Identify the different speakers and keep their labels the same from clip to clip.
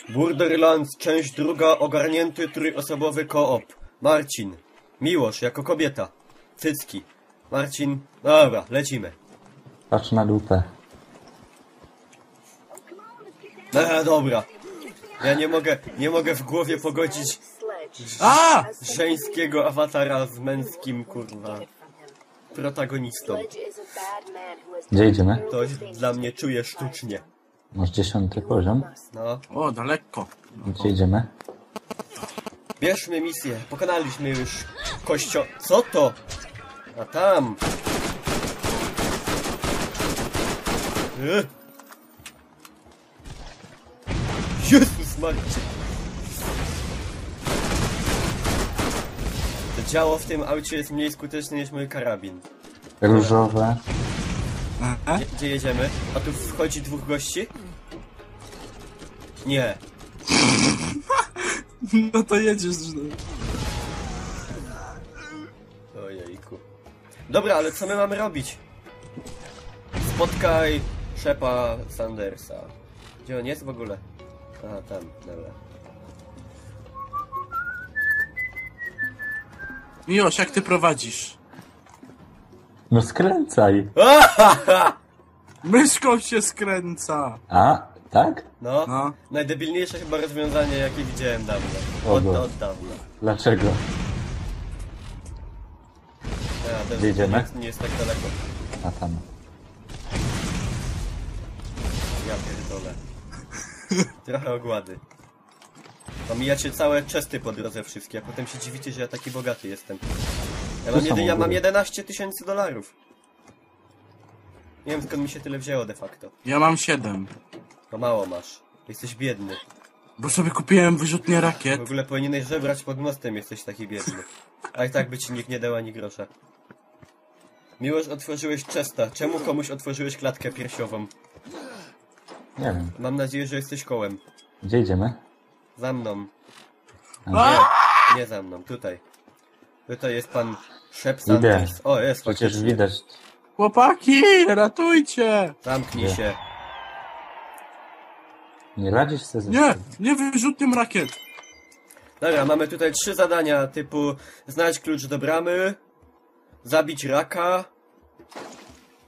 Speaker 1: Borderlands, część druga, ogarnięty trójosobowy koop. Marcin. Miłosz, jako kobieta. Cycki. Marcin. Dobra, lecimy.
Speaker 2: Patrz na lupę.
Speaker 1: Dobra. Ja nie mogę w głowie pogodzić żeńskiego awatara z męskim, kurwa, protagonistą.
Speaker 2: Gdzie idziemy?
Speaker 1: To dla mnie czuje sztucznie.
Speaker 2: Masz 10 poziom.
Speaker 1: No.
Speaker 3: O, daleko.
Speaker 2: Gdzie idziemy?
Speaker 1: Bierzmy misję. Pokonaliśmy już Co to? A tam. Jezus Maria. To działo w tym aucie jest mniej skuteczne niż mój karabin.
Speaker 2: Różowe.
Speaker 1: Gdzie jedziemy? A tu wchodzi dwóch gości? Nie.
Speaker 3: No to jedziesz.
Speaker 1: Ojejku. Dobra, ale co my mamy robić? Spotkaj Shepa Sandersa. Gdzie on jest w ogóle? A, tam, dobra.
Speaker 3: Miłosz, jak ty prowadzisz?
Speaker 2: No skręcaj.
Speaker 3: Myszką się skręca.
Speaker 2: A, tak?
Speaker 1: No,
Speaker 3: No.
Speaker 1: najdebilniejsze chyba rozwiązanie, jakie widziałem dawno. Od dawna.
Speaker 2: Dlaczego?
Speaker 1: Ja,
Speaker 2: Jedziemy?
Speaker 1: nie jest tak daleko.
Speaker 2: A tam.
Speaker 1: Ja pierdolę. Trochę ogłady. Omijacie całe chesty po drodze wszystkie, a potem się dziwicie, że ja taki bogaty jestem. Ja mam 11 000 dolarów. Nie wiem, skąd mi się tyle wzięło de facto.
Speaker 3: Ja mam 7.
Speaker 1: To mało masz. Jesteś biedny.
Speaker 3: Bo sobie kupiłem wyrzutnię
Speaker 1: W
Speaker 3: rakiet.
Speaker 1: ogóle powinieneś żebrać pod mostem, jesteś taki biedny. A i tak by ci nikt nie dał ani grosza. Miłość, otworzyłeś chesta. Czemu komuś otworzyłeś klatkę piersiową?
Speaker 2: Nie wiem.
Speaker 1: Mam nadzieję, że jesteś kołem.
Speaker 2: Gdzie idziemy?
Speaker 1: Za mną. Nie za mną, tutaj. Tutaj jest pan Shep Sanders. O, jest
Speaker 2: Przecież
Speaker 1: faktycznie.
Speaker 2: widać.
Speaker 3: Chłopaki, ratujcie!
Speaker 1: Zamknij
Speaker 2: Nie.
Speaker 1: się.
Speaker 2: Nie radzisz sobie ze
Speaker 3: Nie,
Speaker 2: sobą.
Speaker 3: nie wyrzutnię rakiet.
Speaker 1: Dobra, mamy tutaj 3 zadania typu znaleźć klucz do bramy, zabić raka,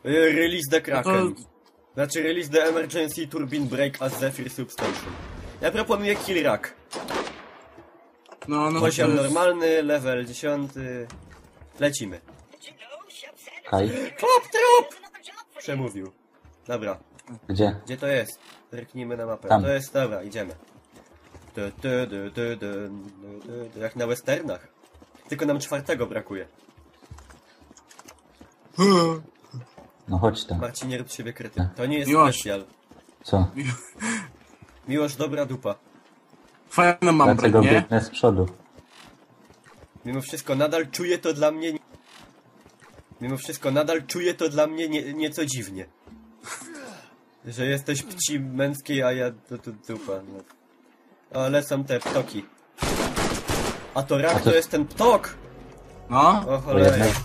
Speaker 1: release the Kraken. Znaczy release the emergency turbine break as Zephyr substation. Ja proponuję kill rak.
Speaker 3: No,
Speaker 1: Poziom
Speaker 3: to jest...
Speaker 1: normalny, level 10. Lecimy.
Speaker 2: Kaj.
Speaker 1: Klop trup! Przemówił. Dobra,
Speaker 2: Gdzie?
Speaker 1: gdzie to jest? Zerknijmy na mapę.
Speaker 2: Tam.
Speaker 1: To jest, dobra, idziemy. Jak na westernach. Tylko nam 4 brakuje.
Speaker 2: No chodź tam.
Speaker 1: Marcin, nie rób z siebie kryty. To nie jest
Speaker 3: Miłosz.
Speaker 1: specjal.
Speaker 2: Co?
Speaker 1: Miłość, dobra dupa.
Speaker 3: Fajną mam broń,
Speaker 2: Dlatego
Speaker 3: nie?
Speaker 2: biegnę z przodu.
Speaker 1: Mimo wszystko nadal czuję to dla mnie... nieco dziwnie. Że jesteś płci męskiej, a ja to dupa. No. Ale są te ptoki. A to rak to jest ten ptok!
Speaker 3: No.
Speaker 1: O
Speaker 2: Bo
Speaker 1: cholera.
Speaker 2: jednak...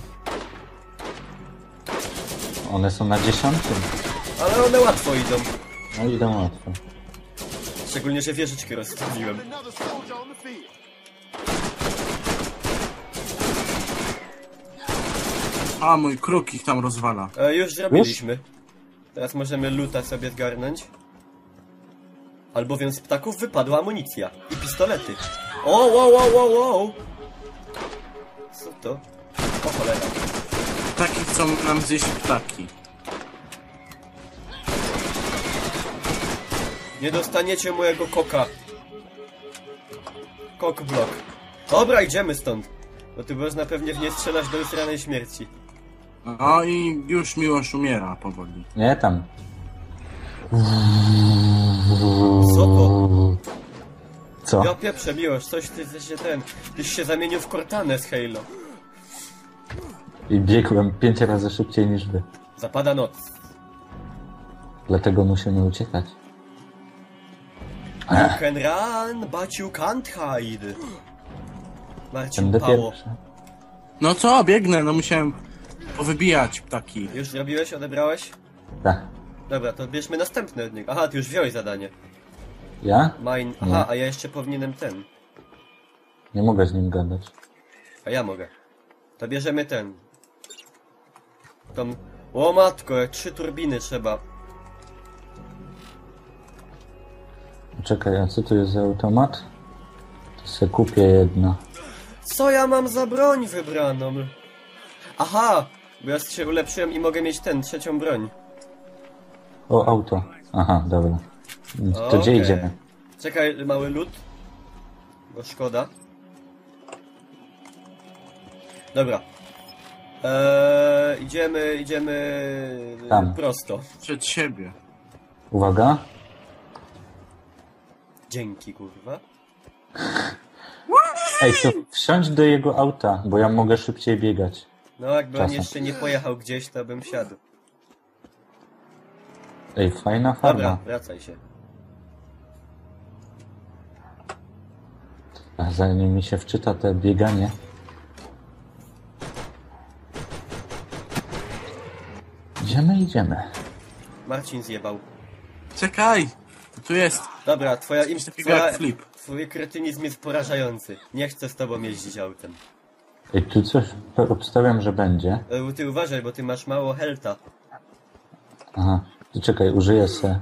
Speaker 2: One są na 10.
Speaker 1: Ale one łatwo idą.
Speaker 2: No idą łatwo.
Speaker 1: Szczególnie, że wieżyczkę rozstawiłem.
Speaker 3: A, mój kruk ich tam rozwala.
Speaker 1: Już zrobiliśmy. Teraz możemy luta sobie zgarnąć. Albowiem z ptaków wypadła amunicja. I pistolety. O, wow. Co to? O cholera.
Speaker 3: Ptaki chcą nam zjeść ptaki.
Speaker 1: Nie dostaniecie mojego koka. Kok blok. Dobra, idziemy stąd. Bo tu można pewnie w nie strzelać do usranej śmierci.
Speaker 3: No i już Miłosz umiera powoli.
Speaker 2: Nie, tam.
Speaker 1: Co to?
Speaker 2: Co?
Speaker 1: Ja pieprzę, Miłosz, coś tyś się zamienił w Cortanę z Halo.
Speaker 2: I biegłem 5 razy szybciej niż wy.
Speaker 1: Zapada noc.
Speaker 2: Dlatego musimy uciekać.
Speaker 1: You can run, but you can't hide. Marcin,
Speaker 2: Będę
Speaker 1: pało.
Speaker 2: pierwszy.
Speaker 3: No co, biegnę, no musiałem powybijać ptaki.
Speaker 1: Już zrobiłeś? Odebrałeś?
Speaker 2: Tak.
Speaker 1: Dobra, to bierzmy następny od niego. Aha, ty już wziąłeś zadanie.
Speaker 2: Ja?
Speaker 1: Mine. Aha,
Speaker 2: Nie.
Speaker 1: a ja jeszcze powinienem ten.
Speaker 2: Nie mogę z nim gadać.
Speaker 1: A ja mogę. To bierzemy ten. Tą... O matko, jak 3 turbiny trzeba.
Speaker 2: Czekaj, a co tu jest za automat? To se kupię jedno.
Speaker 1: Co ja mam za broń wybraną? Aha! Bo ja się ulepszyłem i mogę mieć trzecią broń.
Speaker 2: O, auto. Aha, dobra. To gdzie
Speaker 1: Okej.
Speaker 2: idziemy?
Speaker 1: Czekaj, mały lód. Bo szkoda. Dobra. Idziemy
Speaker 2: Tam.
Speaker 1: prosto.
Speaker 3: Przed siebie.
Speaker 2: Uwaga.
Speaker 1: Dzięki, kurwa.
Speaker 2: Ej, to wsiądź do jego auta, bo ja mogę szybciej biegać.
Speaker 1: No jakby on
Speaker 2: Czasem.
Speaker 1: jeszcze nie pojechał gdzieś, to bym siadł.
Speaker 2: Ej, fajna
Speaker 1: Dobra,
Speaker 2: farma.
Speaker 1: wracaj się.
Speaker 2: A zanim mi się wczyta te bieganie. Idziemy.
Speaker 1: Marcin zjebał.
Speaker 3: Czekaj! Tu jest.
Speaker 1: Dobra,
Speaker 3: Coś takiego jak flip.
Speaker 1: twój kretynizm jest porażający. Nie chcę z tobą jeździć autem.
Speaker 2: Ej, tu coś obstawiam, że będzie.
Speaker 1: Ty uważaj, bo ty masz mało helta.
Speaker 2: Aha, to czekaj, użyję se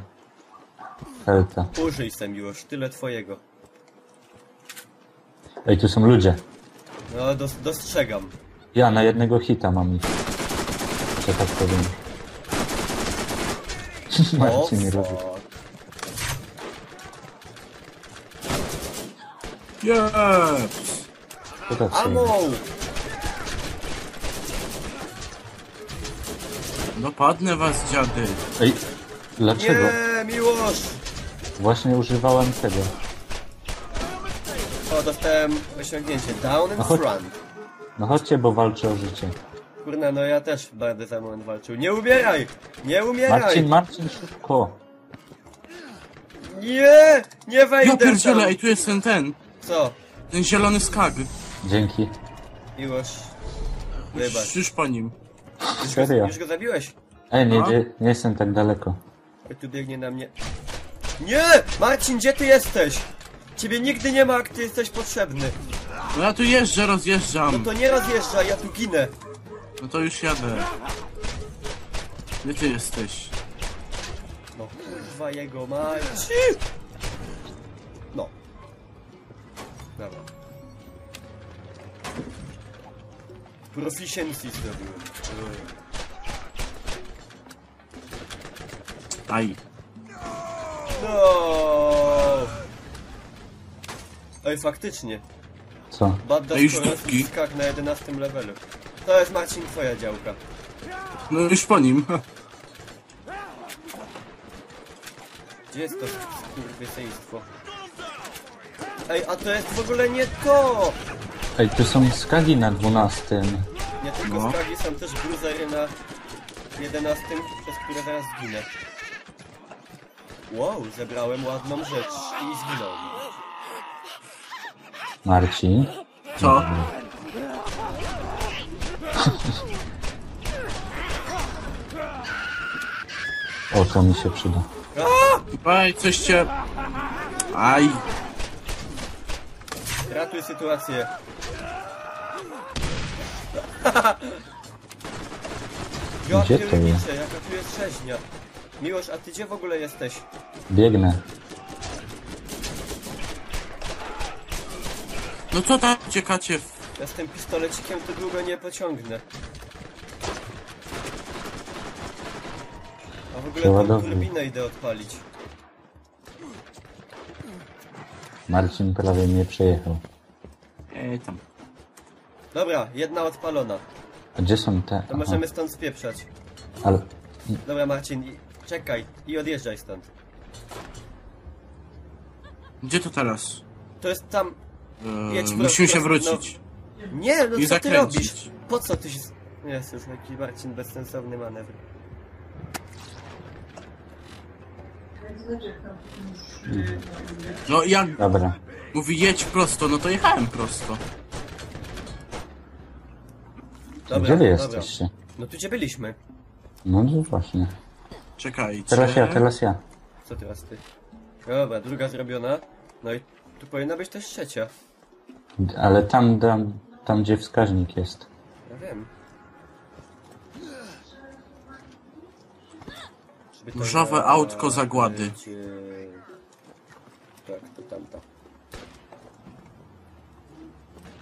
Speaker 2: helta.
Speaker 1: Użyj se, Miłosz, tyle twojego.
Speaker 2: Ej, tu są ludzie.
Speaker 1: No, dostrzegam.
Speaker 2: Ja na jednego hita mam ich. Że tak powiem.
Speaker 1: O,
Speaker 2: Marcin nie robi.
Speaker 1: fuck.
Speaker 3: Yes!
Speaker 2: To tak sobie.
Speaker 1: Ammo!
Speaker 3: Dopadnę was, dziady.
Speaker 2: Ej, dlaczego?
Speaker 1: Nie, Miłosz!
Speaker 2: Właśnie używałem tego.
Speaker 1: O, dostałem osiągnięcie. Down
Speaker 2: No
Speaker 1: and
Speaker 2: chodź.
Speaker 1: front.
Speaker 2: No chodźcie, bo walczę o życie.
Speaker 1: Kurna, no ja też będę za moment walczył. Nie umieraj! Nie umieraj!
Speaker 2: Marcin, szybko.
Speaker 1: Nie! Nie wejdę
Speaker 3: Ja pierdzielę,
Speaker 1: tam!
Speaker 3: ej, tu jest ten.
Speaker 1: Co?
Speaker 3: Ten zielony skag.
Speaker 2: Dzięki.
Speaker 1: Miłosz. Wybacz.
Speaker 3: Już po nim.
Speaker 2: Serio.
Speaker 1: Już go zabiłeś?
Speaker 2: Ej,
Speaker 3: No.
Speaker 2: nie jestem tak daleko.
Speaker 1: Oj, tu biegnie na mnie. Nie! Marcin, gdzie ty jesteś? Ciebie nigdy nie ma, jak ty jesteś potrzebny.
Speaker 3: No ja tu jeżdżę, rozjeżdżam.
Speaker 1: To nie rozjeżdżaj, ja tu ginę.
Speaker 3: No to już jadę. Gdzie ty jesteś?
Speaker 1: No kurwa jego mać. No. Dobra. Proficiency zrobiłem.
Speaker 3: Aj.
Speaker 1: No. Ej, faktycznie.
Speaker 2: Co?
Speaker 1: Badda
Speaker 3: Ej, już
Speaker 1: skoro
Speaker 3: sztuki.
Speaker 1: skak na 11 levelu. To jest, Marcin, twoja działka.
Speaker 3: No już po nim.
Speaker 1: Gdzie jest to skurwysyństwo? Ej, a to jest w ogóle nie to!
Speaker 2: Ej, tu są skagi na 12.
Speaker 1: Nie tylko
Speaker 3: No.
Speaker 1: skagi, są też bruzery na 11, przez które zaraz zginę. Wow, zebrałem ładną rzecz i zginąłem.
Speaker 2: Marcin.
Speaker 3: Co?
Speaker 2: O, to mi się przyda.
Speaker 3: Aj, coś cię... Aj.
Speaker 1: Ratuj sytuację. Ja
Speaker 2: Gdzie to jest?
Speaker 1: pierniczę, jaka tu jest rzeźnia. Miłosz, a ty gdzie w ogóle jesteś?
Speaker 2: Biegnę.
Speaker 3: No co tam uciekacie?
Speaker 1: Ja z tym pistolecikiem to długo nie pociągnę. A w ogóle tą
Speaker 2: Przeładowuj.
Speaker 1: turbinę idę odpalić.
Speaker 2: Marcin prawie mnie przejechał.
Speaker 3: Ej, tam.
Speaker 1: Dobra, jedna odpalona.
Speaker 2: A gdzie są te?
Speaker 1: To
Speaker 2: Aha.
Speaker 1: możemy stąd spieprzać.
Speaker 2: Ale
Speaker 1: Dobra, Marcin, czekaj i odjeżdżaj stąd.
Speaker 3: Gdzie to teraz?
Speaker 1: To jest tam... Jedź
Speaker 3: Musimy się
Speaker 1: prosto,
Speaker 3: wrócić.
Speaker 1: No, nie, no
Speaker 3: I
Speaker 1: co ty
Speaker 3: zakręcić.
Speaker 1: robisz? Po co ty się... Jezus, jaki Marcin bezsensowny manewr.
Speaker 3: No jak
Speaker 2: Dobra.
Speaker 3: mówi jedź prosto, no to jechałem prosto.
Speaker 1: Dobra,
Speaker 2: Gdzie wy
Speaker 1: dobra.
Speaker 2: jesteście?
Speaker 1: No tu gdzie byliśmy.
Speaker 2: No to właśnie.
Speaker 3: Czekajcie.
Speaker 2: Teraz ja.
Speaker 1: Co teraz ty? Dobra, druga zrobiona. No i tu powinna być też trzecia.
Speaker 2: Ale tam gdzie wskaźnik jest.
Speaker 1: Ja wiem. Żeby to
Speaker 3: Różowe
Speaker 1: na-
Speaker 3: autko zagłady.
Speaker 1: Tak, to tamta.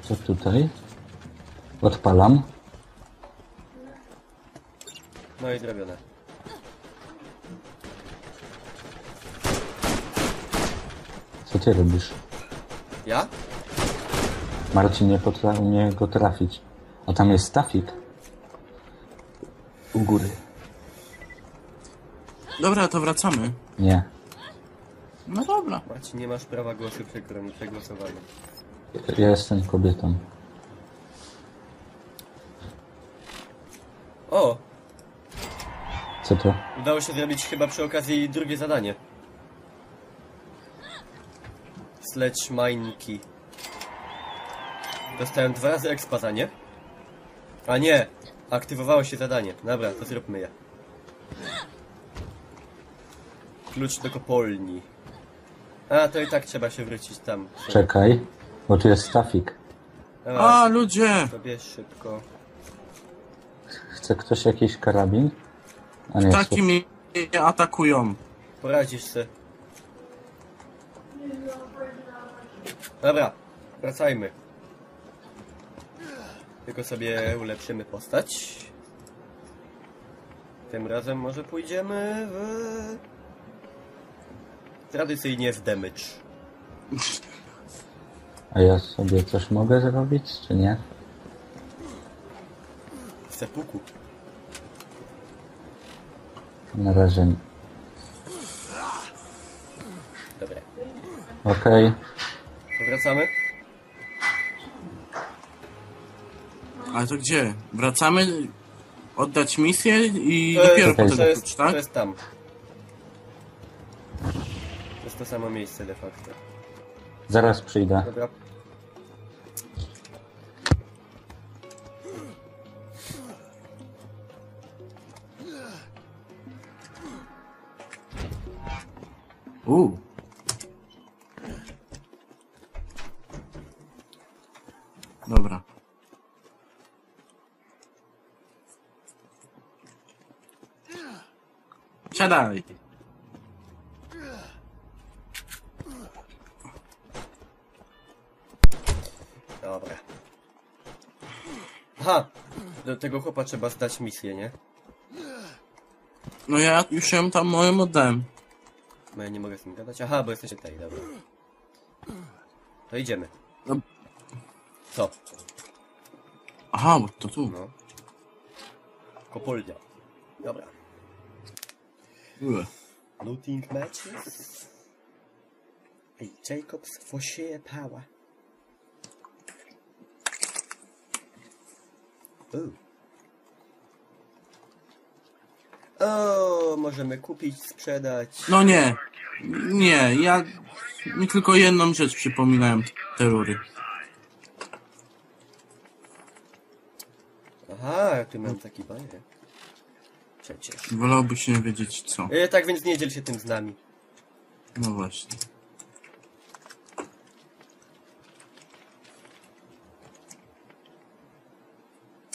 Speaker 2: Co tutaj? Odpalam.
Speaker 1: No i zrobione.
Speaker 2: Co ty robisz?
Speaker 1: Ja?
Speaker 2: Marcin nie potrafi mnie go trafić. A tam jest stafik. U góry.
Speaker 3: Dobra, to wracamy.
Speaker 2: Nie.
Speaker 3: No dobra.
Speaker 1: Marcin, nie masz prawa głosu przegłosowania.
Speaker 2: Ja jestem kobietą.
Speaker 1: O!
Speaker 2: Co to?
Speaker 1: Udało się zrobić chyba przy okazji drugie zadanie. Sledge Mine'ki. Dostałem 2 razy expa za nie. A nie! Aktywowało się zadanie. Dobra, to zróbmy je. Klucz do kopalni. A, to i tak trzeba się wrócić tam.
Speaker 2: Czekaj. Bo tu jest stafik.
Speaker 1: Dobra,
Speaker 3: A, ludzie!
Speaker 1: to bierz szybko.
Speaker 2: Chce ktoś jakiś karabin? A nie,
Speaker 3: Ptaki mnie atakują.
Speaker 1: Poradzisz se. Dobra, wracajmy. Tylko sobie ulepszymy postać. Tym razem może pójdziemy w... Tradycyjnie w damage.
Speaker 2: A ja sobie coś mogę zrobić, czy nie?
Speaker 1: W sepuku.
Speaker 2: Na razie.
Speaker 1: Dobra.
Speaker 2: Okej.
Speaker 1: To wracamy?
Speaker 3: Ale to gdzie? Wracamy oddać misję i dopiero
Speaker 2: Czekaj.
Speaker 3: potem klucz, tak?
Speaker 1: To jest tam. To jest to samo miejsce de facto.
Speaker 2: Zaraz przyjdę.
Speaker 1: Dobra.
Speaker 3: Dobra. Siadaj.
Speaker 1: Dobra. Aha! Do tego chłopa trzeba zdać misję, nie?
Speaker 3: No ja już ją tam moją oddałem.
Speaker 1: Bo ja nie mogę z nim gadać. Aha, bo jesteście tutaj, dobra. To idziemy.
Speaker 3: No.
Speaker 1: Co?
Speaker 3: Aha, bo to tu.
Speaker 1: No. Kopolnia. Dobra.
Speaker 3: Ue.
Speaker 1: Looting matches. Hey, Jacobs for sheer power. O, możemy kupić, sprzedać.
Speaker 3: No nie. Nie, ja... Mi tylko jedną rzecz przypominałem te rury.
Speaker 1: Aha, tu mam taki bajer. Przecież.
Speaker 3: Wolałbyś nie wiedzieć co.
Speaker 1: Tak więc nie dziel się tym z nami.
Speaker 3: No właśnie.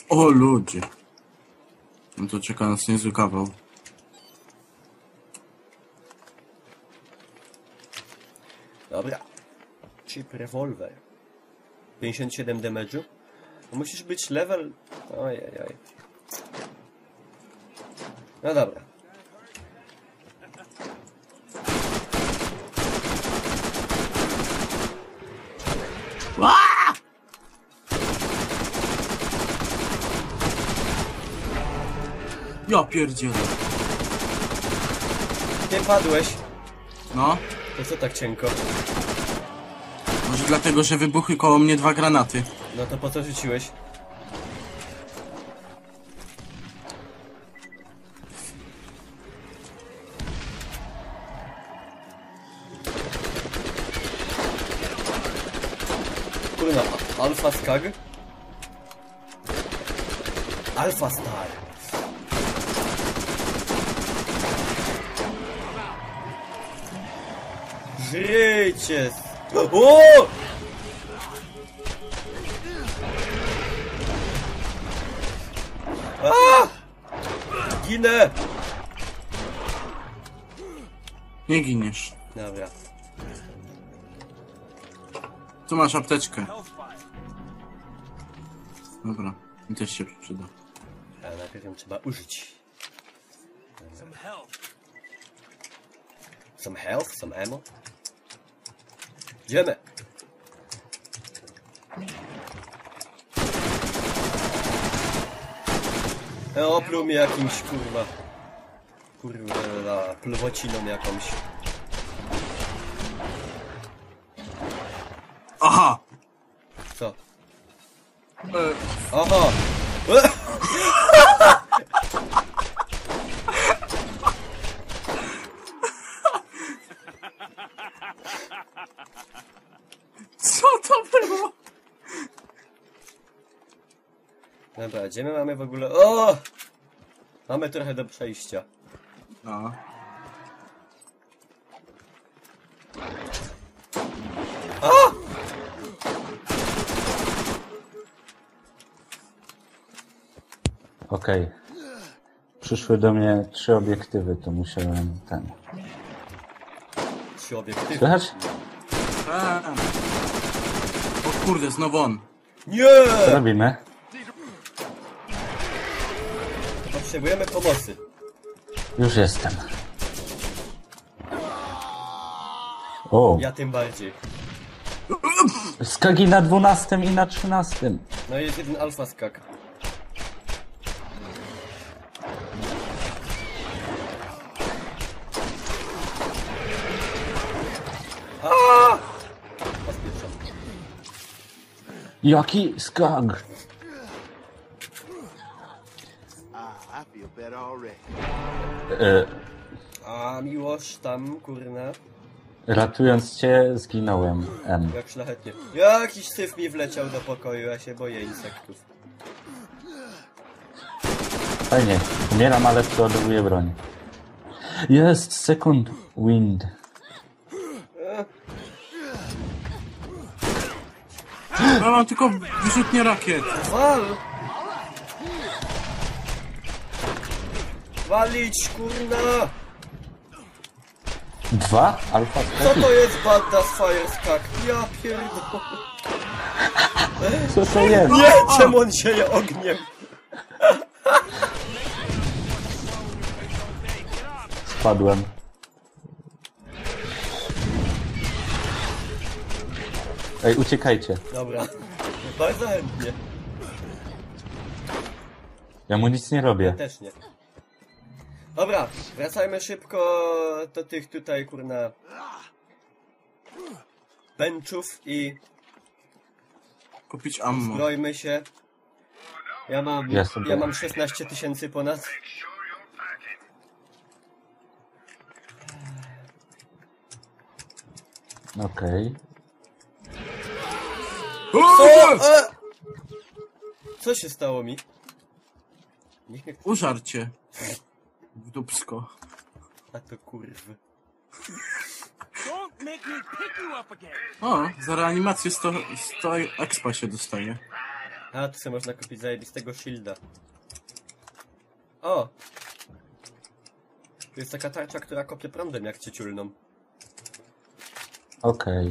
Speaker 3: O ludzie. No to czeka nas niezły kawał.
Speaker 1: Dobra. Chip rewolwer. 57 damage'u. No musisz być level... Ojej. No dobra.
Speaker 3: Ja pierdzielę.
Speaker 1: Ty padłeś.
Speaker 3: No.
Speaker 1: To co tak cienko?
Speaker 3: dlatego że wybuchły koło mnie 2 granaty.
Speaker 1: No to po co rzuciłeś? Kurna, Alpha Skag? Alpha Star. Żyjcie! O! A! Ginę!
Speaker 3: Nie giniesz.
Speaker 1: Dobra.
Speaker 3: Tu masz apteczkę. Dobra, mi też się przyda.
Speaker 1: Ale najpierw ją trzeba użyć. Some health, some ammo. Idziemy! Opluł mnie jakimś, kurwa. Kurwa, pluwociną jakąś.
Speaker 3: Aha!
Speaker 1: Co?
Speaker 3: E,
Speaker 1: Aha!
Speaker 3: co to było?
Speaker 1: Dobra, gdzie my mamy w ogóle... O! Mamy trochę do przejścia.
Speaker 3: A.
Speaker 2: Okej. Przyszły do mnie 3 obiektywy, to musiałem ten...
Speaker 1: 3 obiektywy.
Speaker 2: Słychać?
Speaker 3: O kurde, znowu on.
Speaker 1: Nie!
Speaker 2: Co robimy?
Speaker 1: Potrzebujemy pomocy.
Speaker 2: Już jestem. O,
Speaker 1: Ja tym bardziej.
Speaker 2: skagi na 12 i na 13.
Speaker 1: No jest jeden alfa skak. Pospieszam.
Speaker 2: Jaki skag?
Speaker 4: I feel better already.
Speaker 1: A miłość tam, kurna.
Speaker 2: Ratując cię, zginąłem. M.
Speaker 1: Jak szlachetnie. Jakiś syf mi wleciał do pokoju, ja się boję insektów.
Speaker 2: Fajnie. Umieram, ale przeładowuję broń. Jest second wind.
Speaker 3: Ja mam tylko wyrzutnie rakiet.
Speaker 1: Wal! Walić, kurna!
Speaker 2: 2 alfa
Speaker 1: Co
Speaker 2: skagi.
Speaker 1: to jest Badass Fire Skak? Ja pierdolę.
Speaker 2: Co to jest?
Speaker 1: Nie, czemu on sieje ogniem?
Speaker 2: Spadłem. Ej, uciekajcie.
Speaker 1: Dobra. Bardzo chętnie.
Speaker 2: Ja mu nic nie robię.
Speaker 1: Też nie. Dobra, wracajmy szybko do tych tutaj, kurna... benchów i
Speaker 3: Kupić ammo.
Speaker 1: zbrojmy się. Ja mam 16 000 ponad.
Speaker 2: Okej.
Speaker 1: Co się stało mi? Niech mnie...
Speaker 3: Użar cię. W dupsko.
Speaker 1: A to kurwy.
Speaker 5: Don't make me pick you up again.
Speaker 3: O, za reanimację 100 expa się dostaje.
Speaker 1: A, tu sobie można kupić zajebistego shielda. O! Tu jest taka tarcza, która kopie prądem jak cię ciulną.
Speaker 2: Okej.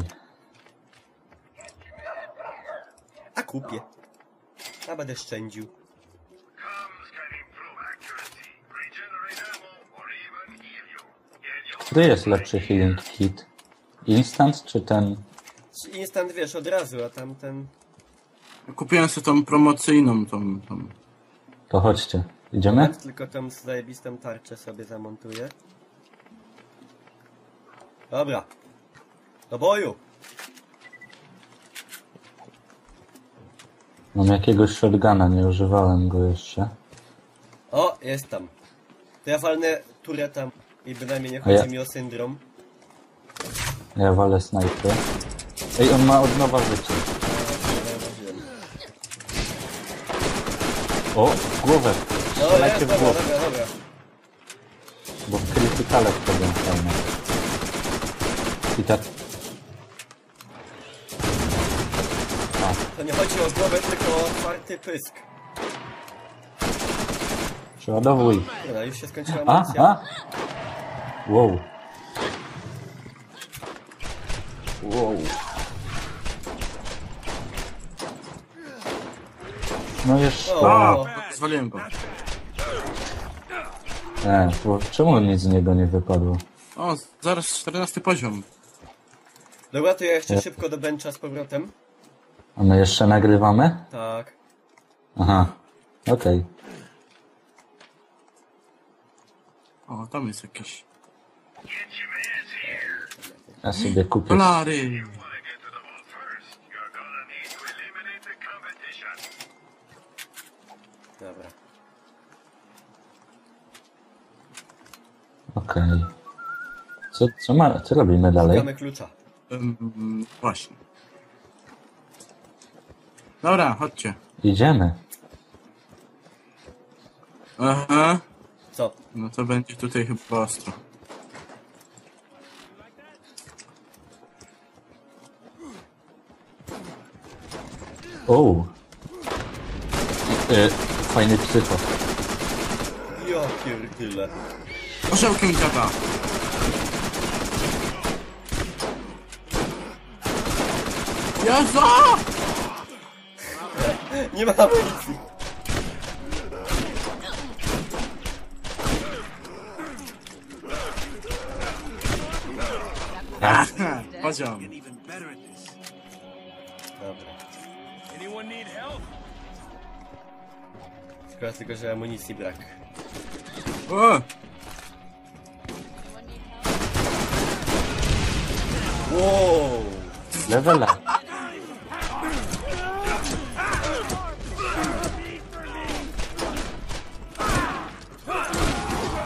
Speaker 1: A kupię. A będę szczędził.
Speaker 2: Który jest lepszy healing kit? Instant czy ten?
Speaker 1: Instant wiesz od razu, a tamten...
Speaker 3: Kupiłem sobie tą promocyjną, tą.
Speaker 2: To chodźcie. Idziemy?
Speaker 1: Tylko tą zajebistą tarczę sobie zamontuję. Dobra. Do boju!
Speaker 2: Mam jakiegoś shotguna, nie używałem go jeszcze.
Speaker 1: O, jest tam. To ja walnę tureta i bynajmniej nie
Speaker 2: A ja-
Speaker 1: chodzi mi o syndrom.
Speaker 2: Ja walę snajpy. Ej, on ma od nowa życie. O, w głowę.
Speaker 1: No
Speaker 2: Strzelajcie
Speaker 1: jest,
Speaker 2: w
Speaker 1: dobra,
Speaker 2: głowę.
Speaker 1: dobra.
Speaker 2: Bo w krytykale wtedy fajne. I tak...
Speaker 1: To nie chodzi o głowę, tylko o otwarty pysk.
Speaker 2: Przeładowuj.
Speaker 1: Dobra, już się skończyła
Speaker 2: A,
Speaker 1: amunicja.
Speaker 2: a! Wow. Wow. No jeszcze...
Speaker 1: O,
Speaker 3: Zwaliłem go.
Speaker 2: Bo czemu nic z niego nie wypadło?
Speaker 3: O, zaraz 14 poziom.
Speaker 1: dobra, to ja jeszcze szybko do bencha z powrotem.
Speaker 2: A my jeszcze nagrywamy?
Speaker 1: Tak.
Speaker 2: Aha. Okej.
Speaker 3: O, tam jest jakiś.
Speaker 2: Ja sobie kupię...
Speaker 3: Polary!
Speaker 1: Dobra.
Speaker 2: Okej. Co robimy dalej?
Speaker 1: Szukamy klucza.
Speaker 3: Właśnie. Dobra, chodźcie.
Speaker 2: Idziemy.
Speaker 3: Aha.
Speaker 1: Co?
Speaker 3: No to będzie tutaj chyba ostro.
Speaker 2: O. Fajny psycho.
Speaker 1: Ja pierdyle.
Speaker 3: Orzełkiem dziada! Jezu!
Speaker 1: Nie ma amunicji.
Speaker 3: Poziom.
Speaker 1: Dobra. Szkoda tylko, że amunicji brak.
Speaker 3: O!
Speaker 1: Wow!
Speaker 2: Levela.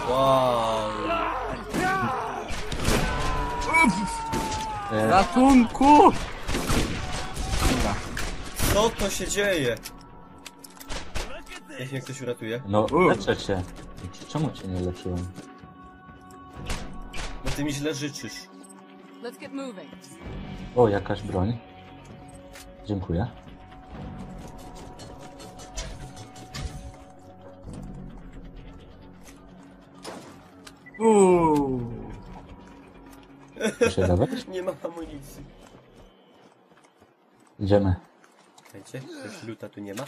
Speaker 1: Wow!
Speaker 3: Ratunku!
Speaker 1: Co to się dzieje? Niech mnie ktoś uratuje.
Speaker 2: No, leczę cię. Czemu cię nie leczyłem?
Speaker 1: Bo ty mi źle życzysz.
Speaker 5: Let's get moving.
Speaker 2: O, jakaś broń. Dziękuję. Muszę dawać?
Speaker 1: Nie mam amunicji.
Speaker 2: Idziemy.
Speaker 1: Słuchajcie, też luta tu nie ma.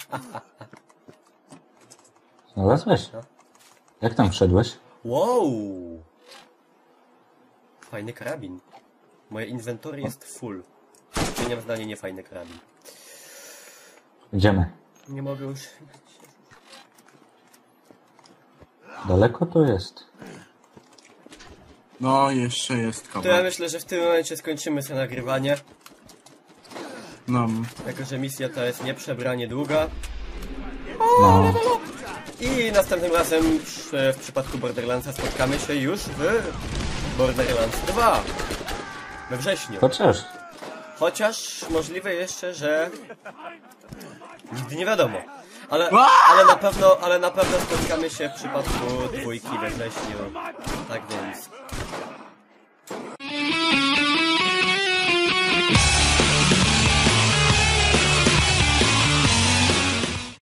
Speaker 2: Znalazłeś?
Speaker 1: No.
Speaker 2: Jak tam wszedłeś?
Speaker 1: Wow! Fajny karabin. Moje inwentory jest full. Zmieniam zdanie, nie fajny karabin.
Speaker 2: Idziemy.
Speaker 1: Nie mogę już...
Speaker 2: Daleko to jest.
Speaker 3: No, jeszcze jest
Speaker 1: To ja
Speaker 3: kawał.
Speaker 1: myślę, że w tym momencie skończymy sobie nagrywanie.
Speaker 3: No.
Speaker 1: Jako, że misja ta jest nieprzebranie długa.
Speaker 2: No.
Speaker 1: I następnym razem w przypadku Borderlandsa spotkamy się już w Borderlands 2. We wrześniu.
Speaker 2: Chociaż.
Speaker 1: Chociaż możliwe jeszcze, że... Nigdy nie wiadomo. Ale na pewno spotkamy się w przypadku dwójki we wrześniu. Tak więc...